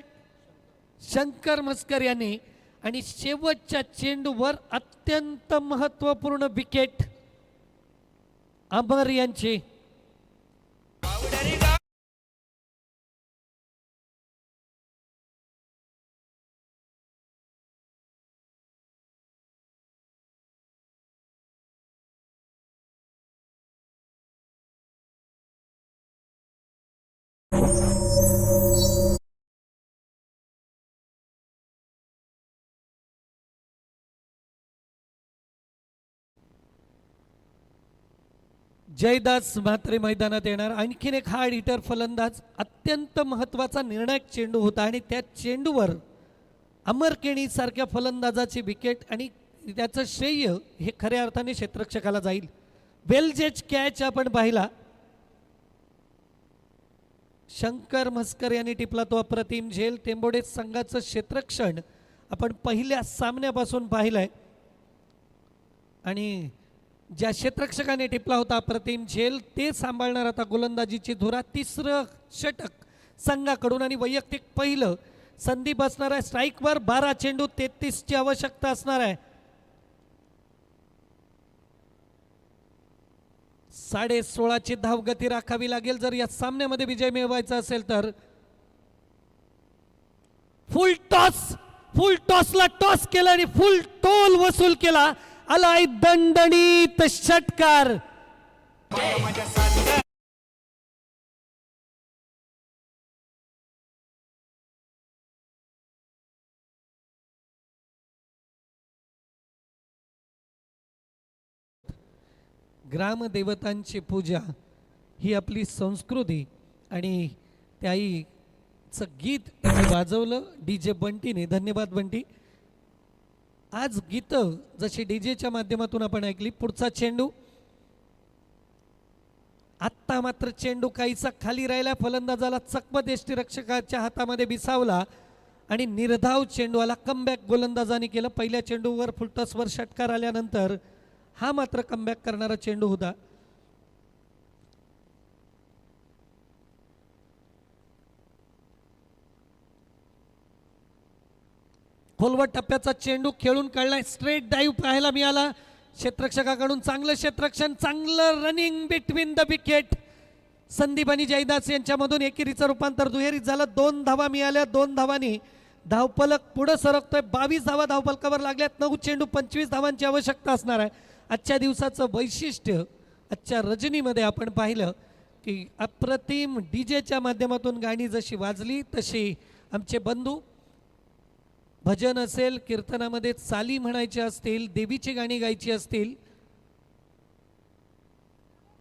शंकर मस्कर यांनी आणि शेवटच्या चेंडूवर अत्यंत महत्त्वपूर्ण विकेट अमर यांची. जयदास म्हात्रे मैदानात येणार. आणखीन एक हार्ड हिटर फलंदाज. अत्यंत महत्त्वाचा निर्णायक चेंडू होता आणि त्या चेंडूवर अमर केणी सारख्या फलंदाजाची विकेट आणि त्याचं श्रेय हे खऱ्या अर्थाने क्षेत्ररक्षकाला जाईल. वेल जज कॅच आपण पाहिला. शंकर म्हस्कर यांनी टिपला तो अप्रतिम झेल. टेंबोडे संघाचं क्षेत्ररक्षण आपण पहिल्या सामन्यापासून पाहिलंय आणि ज्या क्षेत्ररक्षकाने टिपला होता अप्रतिम झेल ते सांभाळणार आता गोलंदाजीची धुरा. 3रं षटक संघाकडून आणि वैयक्तिक पहिलं. संदीप असणार आहे स्ट्राईकवर. 12 चेंडू 33ची आवश्यकता असणार आहे. 16.5ची धावगती राखावी लागेल जर या सामन्यामध्ये विजय मिळवायचा असेल तर. फुल टॉसला टॉस केला आणि फुल टोल वसूल केला. आलाय दणदणीत षटकार. ग्रामदेवतांची पूजा ही आपली संस्कृती आणि त्याईचं गीत वाजवलं DJ बंटीने. धन्यवाद बंटी. आज गीतं जशी डीजेच्या माध्यमातून आपण ऐकली. पुढचा चेंडू आत्ता मात्र चेंडू काहीसा खाली राहिला. फलंदाजाला चकमक यष्टीरक्षकाच्या हातामध्ये बिसावला आणि निर्धाव चेंडू आला. कमबॅक गोलंदाजाने केलं. पहिल्या चेंडूवर फुलटॉसवर षटकार आल्यानंतर हा मात्र कमबॅक करणारा चेंडू होता. खोलवर टप्प्याचा चेंडू खेळून काढलाय. स्ट्रेट डाईव्ह पाहायला मिळाला क्षेत्ररक्षकाकडून. चांगलं क्षेत्ररक्षण, चांगलं running between the wicket. Sandeep आणि जयदास यांच्यामधून एकेरीचं रूपांतर दुहेरीत झालं. 2 धावा मिळाल्या. 2 धावांनी धावफलक पुढे सरकतोय. 22 धावा धावफलकावर लागल्यात. 9 चेंडू 25 धावांची आवश्यकता असणार आहे. आजच्या दिवसाचं वैशिष्ट्य आजच्या रजनीमध्ये आपण पाहिलं की अप्रतिम डीजेच्या माध्यमातून गाणी जशी वाजली तशी आमचे बंधू भजन असेल, कीर्तनामध्ये चाली म्हणायच्या असतील, देवीची गाणी गायची असतील,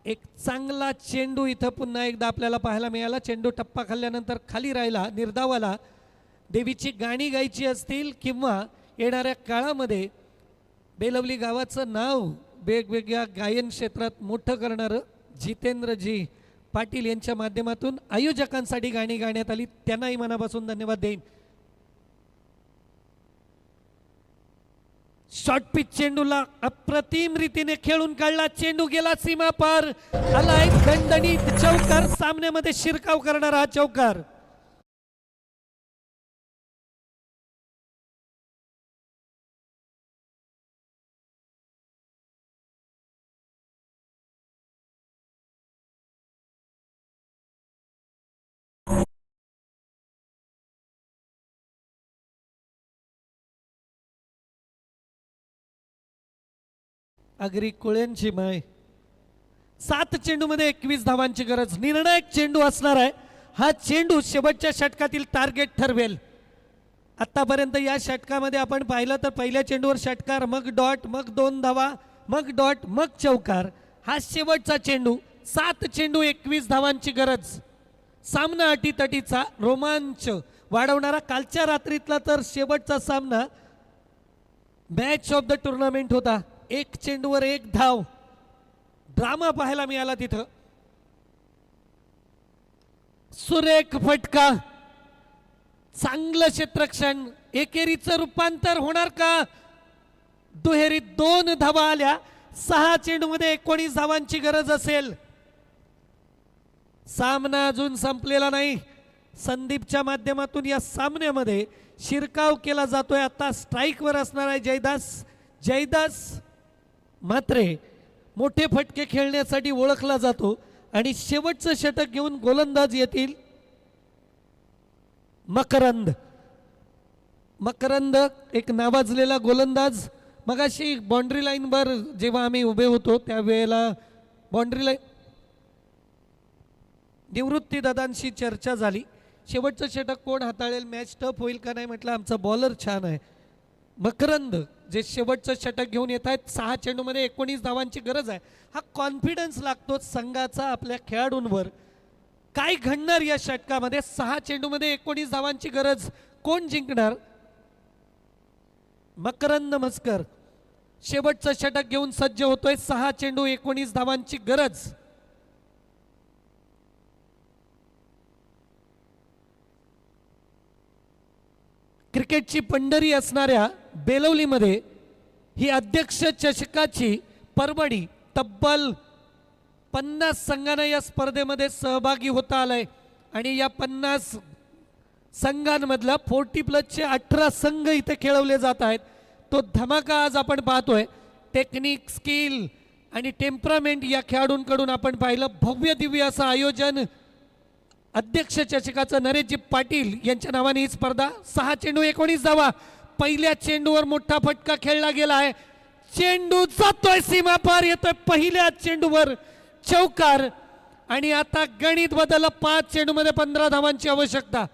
एक चांगला चेंडू इथं पुन्हा एकदा आपल्याला पाहायला मिळाला. चेंडू टप्पा खाल्ल्यानंतर खाली राहिला. निर्धावाला देवीची गाणी गायची असतील किंवा येणाऱ्या काळामध्ये बेलवली गावाचं नाव वेगवेगळ्या गायन क्षेत्रात मोठं करणारं जितेंद्रजी पाटील यांच्या माध्यमातून आयोजकांसाठी गाणी गाण्यात आली, त्यांनाही मनापासून धन्यवाद देईन. शॉर्ट पिच चेंडूला अप्रतिम रीतीने खेळून काढला. चेंडू गेला सीमा पार. आलाय दणदणीत चौकार. सामन्यामध्ये शिरकाव करणारा हा चौकार. अगरी कुळ्यांची माय. 7 चेंडूमध्ये 21 धावांची गरज. निर्णायक चेंडू असणार आहे. हा चेंडू शेवटच्या षटकातील टार्गेट ठरवेल. आतापर्यंत या षटकामध्ये आपण पाहिलं तर पहिल्या चेंडूवर षटकार, मग डॉट, मग 2 धावा, मग डॉट, मग चौकार. हा शेवटचा चेंडू. 7 चेंडू 21 धावांची गरज. सामना अटीतटीचा, रोमांच वाढवणारा. कालच्या रात्रीतला तर शेवटचा सामना मॅच ऑफ द टुर्नामेंट होता. 1 चेंडूवर 1 धाव. ड्रामा पाहायला मिळाला तिथं. सुरेख फटका. चांगलं क्षेत्ररक्षण. एकेरीचं रूपांतर होणार का? दुहेरीत 2 धावा आल्या. 6 चेंडूमध्ये 19 धावांची गरज असेल. सामना अजून संपलेला नाही. संदीपच्या माध्यमातून या सामन्यामध्ये शिरकाव केला जातोय. आता स्ट्राईकवर असणार आहे जयदास मात्रे. मोठे फटके खेळण्यासाठी ओळखला जातो आणि शेवटचं षटक घेऊन गोलंदाज येतील मकरंद एक नावाजलेला गोलंदाज. मगाशी बाउंड्री लाईनवर जेव्हा आम्ही उभे होतो त्यावेळेला बाउंड्री लाईन निवृत्ती दादांशी चर्चा झाली. शेवटचं षटक कोण हाताळेल, मॅच टफ होईल का नाही. म्हटलं आमचा बॉलर छान आहे. मकरंद जे शेवटचं षटक घेऊन येत आहेत. 6 चेंडूमध्ये 19 धावांची गरज आहे. हा कॉन्फिडन्स लागतो संघाचा आपल्या खेळाडूंवर. काय घडणार या षटकामध्ये? 6 चेंडूमध्ये 19 धावांची गरज. कोण जिंकणार? मकरंद मस्कर शेवटचं षटक घेऊन सज्ज होतोय. 6 चेंडू 19 धावांची गरज. क्रिकेटची पंढरी असणाऱ्या बेलवलीमध्ये ही अध्यक्ष चषकाची पर्वणी. तब्बल 50 संघांना या स्पर्धेमध्ये सहभागी होता आलाय आणि या 50 संघांमधला 40+ 18 संघ इथे खेळवले जात आहेत. तो धमाका आज आपण पाहतोय. टेक्निक, स्किल आणि टेम्परामेंट या खेळाडूंकडून आपण पाहिलं. भव्य दिव्य असं आयोजन. अध्यक्ष चषकाचं नरेशजी पाटील यांच्या नावाने ही स्पर्धा. 6 चेंडू 19 धावा. पहिल्या चेंडूवर मोठा फटका खेळला गेला आहे. चेंडू जातोय सीमा पार. येतोय पहिल्या चेंडूवर चौकार. आणि आता गणित बदललं. 5 चेंडूमध्ये 15 धावांची आवश्यकता.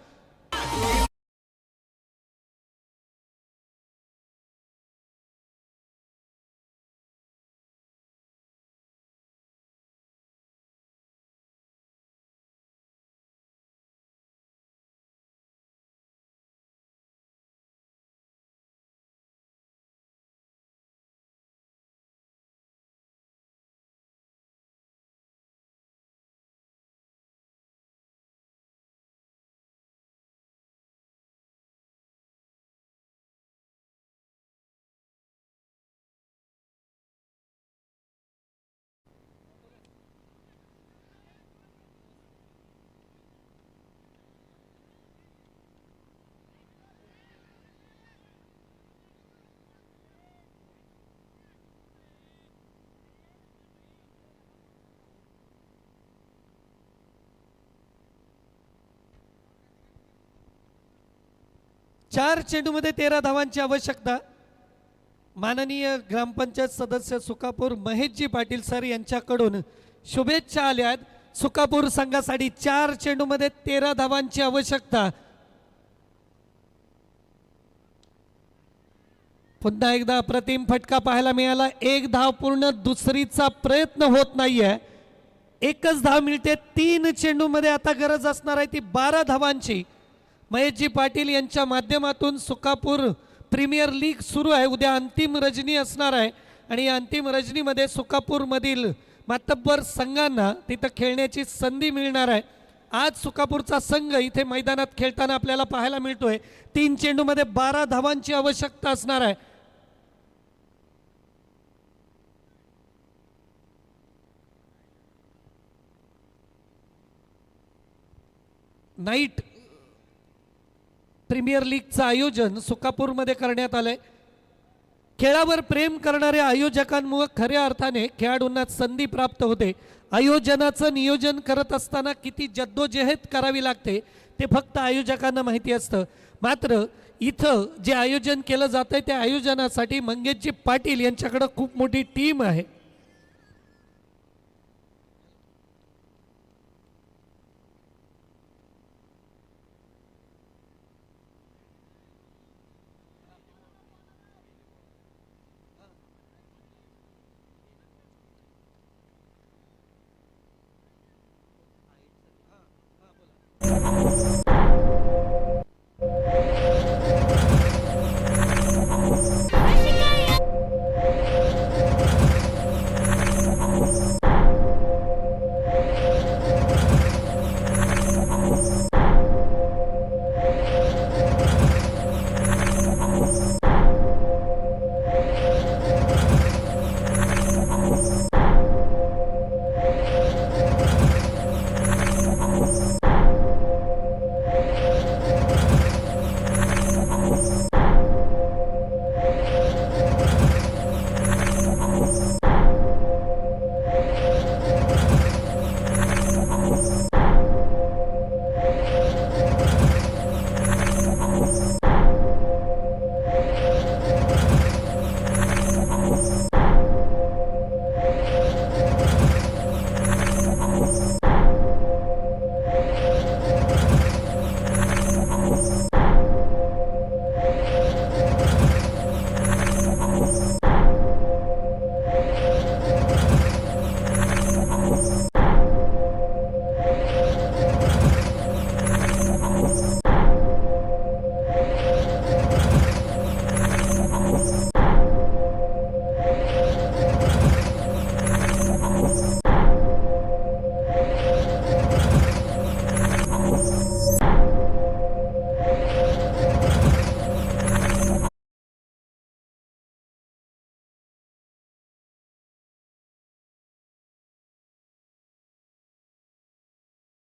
चार चेंडूमध्ये 13 धावांची आवश्यकता. माननीय ग्रामपंचायत सदस्य सुकापूर महेशजी पाटील सर यांच्याकडून शुभेच्छा आल्या आहेत. सुकापूर संघासाठी 4 चेंडूमध्ये 13 धावांची आवश्यकता. पुन्हा एकदा अप्रतिम फटका पाहायला मिळाला. 1 धाव पूर्ण. दुसरीचा प्रयत्न होत नाहीये. एकच धाव मिळते. 3 चेंडूमध्ये आता गरज असणार आहे ती 12 धावांची. महेशजी पाटील यांच्या माध्यमातून सुकापूर प्रीमियर लीग सुरू आहे. उद्या अंतिम रजनी असणार आहे आणि या अंतिम रजनीमध्ये सुकापूरमधील मातब्बर संघांना तिथं खेळण्याची संधी मिळणार आहे. आज सुकापूरचा संघ इथे मैदानात खेळताना आपल्याला पाहायला मिळतोय. 3 चेंडूमध्ये 12 धावांची आवश्यकता असणार आहे. नाईट प्रीमियर लीगचं आयोजन सुकापूरमध्ये करण्यात आलंय. खेळावर प्रेम करणाऱ्या आयोजकांमुळे खऱ्या अर्थाने खेळाडूंना संधी प्राप्त होते. आयोजनाचं नियोजन करत असताना किती जद्दोजहद करावी लागते ते फक्त आयोजकांना माहिती असतं. मात्र इथं जे आयोजन केलं जातंय त्या आयोजनासाठी मंगेशजी पाटील यांच्याकडे खूप मोठी टीम आहे.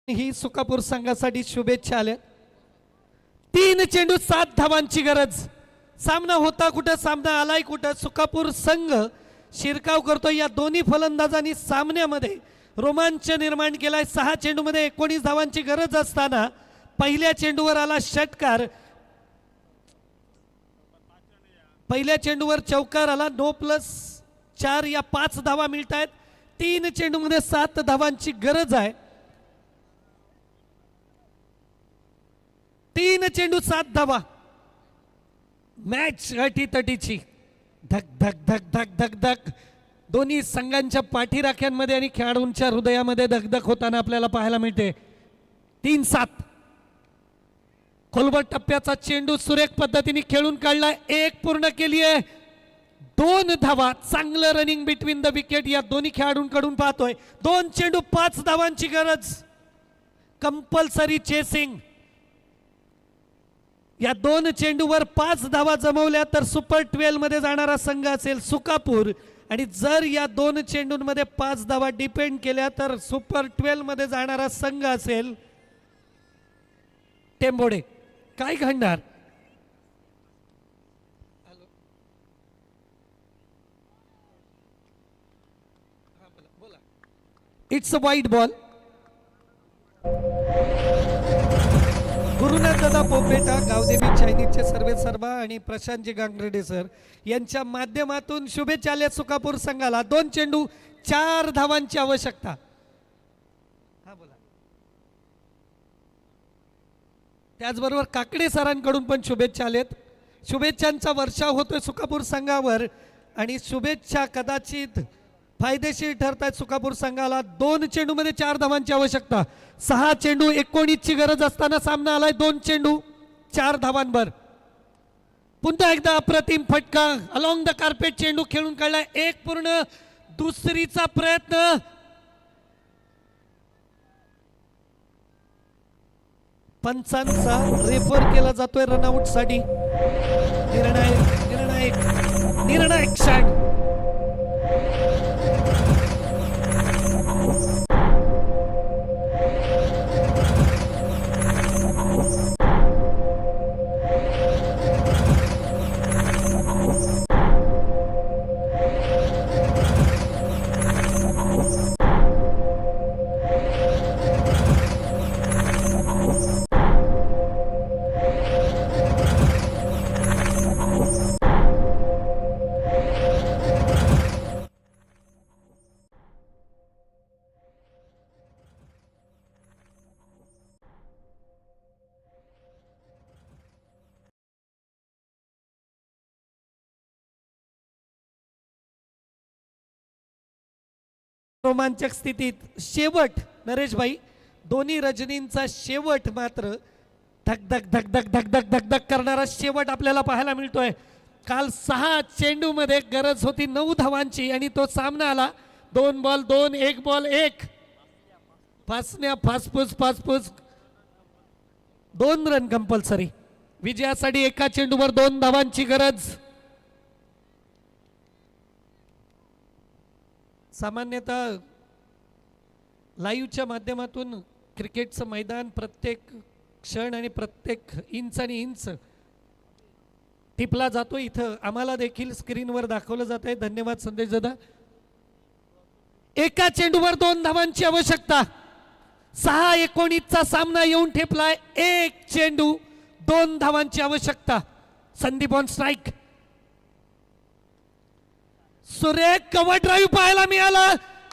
ही सुकापूर संघासाठी शुभेच्छा आल्या. 3 चेंडू 7 धावांची गरज. सामना होता कुठं, सामना आलाय कुठं. सुकापूर संघ शिरकाव करतो. या दोन्ही फलंदाजांनी सामन्यामध्ये रोमांच निर्माण केलाय. 6 चेंडूमध्ये 19 धावांची गरज असताना पहिल्या चेंडूवर आला षटकार. पहिल्या चेंडूवर चौकार आला. 9+4 या 5 धावा मिळत आहेत. 3 चेंडूमध्ये 7 धावांची गरज आहे. 3 चेंडू 7 धावा. मॅच अटीतटीची. धक धक धक धक धक धक दोन्ही संघांच्या पाठीराख्यांमध्ये आणि खेळाडूंच्या हृदयामध्ये धकधक होताना आपल्याला पाहायला मिळते. 3-7 खोलवर टप्प्याचा चेंडू सुरेख पद्धतीने खेळून काढलाय. 1 पूर्ण केली आहे. 2 धावा. चांगलं रनिंग बिटवीन द विकेट या दोन्ही खेळाडूंकडून पाहतोय. 2 चेंडू 5 धावांची गरज. Compulsory chasing. या 2 चेंडूवर 5 धावा जमवल्या तर सुपर 12 मध्ये जाणारा संघ असेल सुकापूर. आणि जर या 2 चेंडूंमध्ये 5 धावा डिपेंड केल्या तर सुपर 12 मध्ये जाणारा संघ असेल टेंबोडे. काय घडणार? It's a wide ball. Gurunath दादा पोपेटा, गावदेवी चायनीजचे सर्वे सर्वा आणि प्रशांतजी गांगरेडे सर यांच्या माध्यमातून शुभेच्छा आल्या सुकापूर संघाला. 2 चेंडू 4 धावांची आवश्यकता. हा बोला. त्याचबरोबर काकडे सरांकडून पण शुभेच्छा आलेत. शुभेच्छांचा वर्षाव होतोय सुकापूर संघावर आणि शुभेच्छा कदाचित फायदेशीर ठरत आहेत सुकापूर संघाला. 2 चेंडूमध्ये 4 धावांची आवश्यकता. 6 चेंडू 19ची गरज असताना सामना आलाय 2 चेंडू 4 धावांवर. पुन्हा एकदा अप्रतिम फटका अलॉंग द कार्पेट चेंडू खेळून काढलाय. एक पूर्ण दुसरीचा प्रयत्न. पंचांचा रेफर केला जातोय रनआउट साठी. निर्णायक निर्णायक निर्णायक क्षण. रोमांचक स्थितीत शेवट नरेश भाई, दोन्ही रजनींचा शेवट मात्र धक धक धक धक धक धक धक धक करणारा शेवट आपल्याला पाहायला मिळतोय. काल 6 चेंडू मध्ये गरज होती 9 धावांची आणि तो सामना आला 2 बॉल 2 1 बॉल 1. फासण्या फासफूस 2 run compulsory. विजयासाठी एका चेंडूवर 2 धावांची गरज. सामान्यतः लाईव्हच्या माध्यमातून क्रिकेटचं मैदान प्रत्येक क्षण आणि प्रत्येक इंच आणि इंच टिपला जातो. इथं आम्हाला देखील स्क्रीनवर दाखवलं जात आहे. धन्यवाद संदेश दादा. एका चेंडूवर 2 धावांची आवश्यकता. 6-19चा सामना येऊन ठेपलाय. 1 चेंडू 2 धावांची आवश्यकता. Sandeep on strike. सुरेख कव्हर ड्राईव्ह पाहायला मिळाला.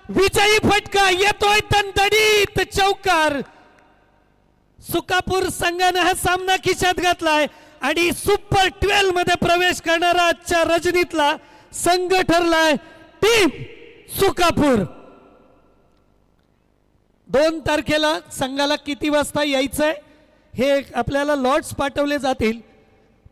विजयी फटका येतोय दणदणीत चौकार. सुकापूर संघाने हा सामना खिशात घातलाय आणि सुपर 12 मध्ये प्रवेश करणारा आजच्या रजनीतला संघ ठरलाय टीम सुकापूर. 2 तारखेला संघाला किती वाजता यायचंय हे आपल्याला लॉट्स पाठवले जातील.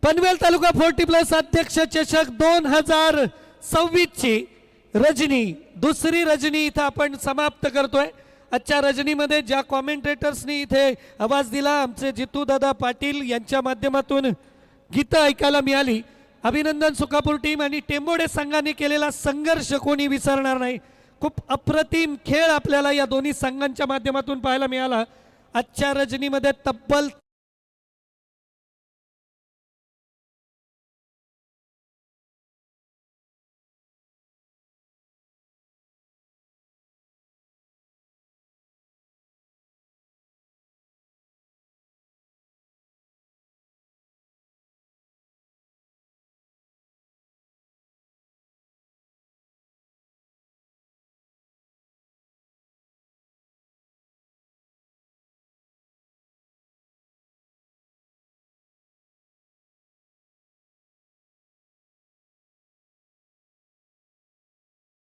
पनवेल तालुका 40+ अध्यक्ष चषक 2026 ची रजनी, दुसरी रजनी इथं आपण समाप्त करतोय. आजच्या रजनीमध्ये ज्या कॉमेंटेटर्सनी इथे आवाज दिला, आमचे जितू दादा पाटील यांच्या माध्यमातून गीतं ऐकायला मिळाली. अभिनंदन सुकापूर टीम आणि टेंबोडे संघाने केलेला संघर्ष कोणी विसरणार नाही. खूप अप्रतिम खेळ आपल्याला या दोन्ही संघांच्या माध्यमातून पाहायला मिळाला. आजच्या रजनीमध्ये तब्बल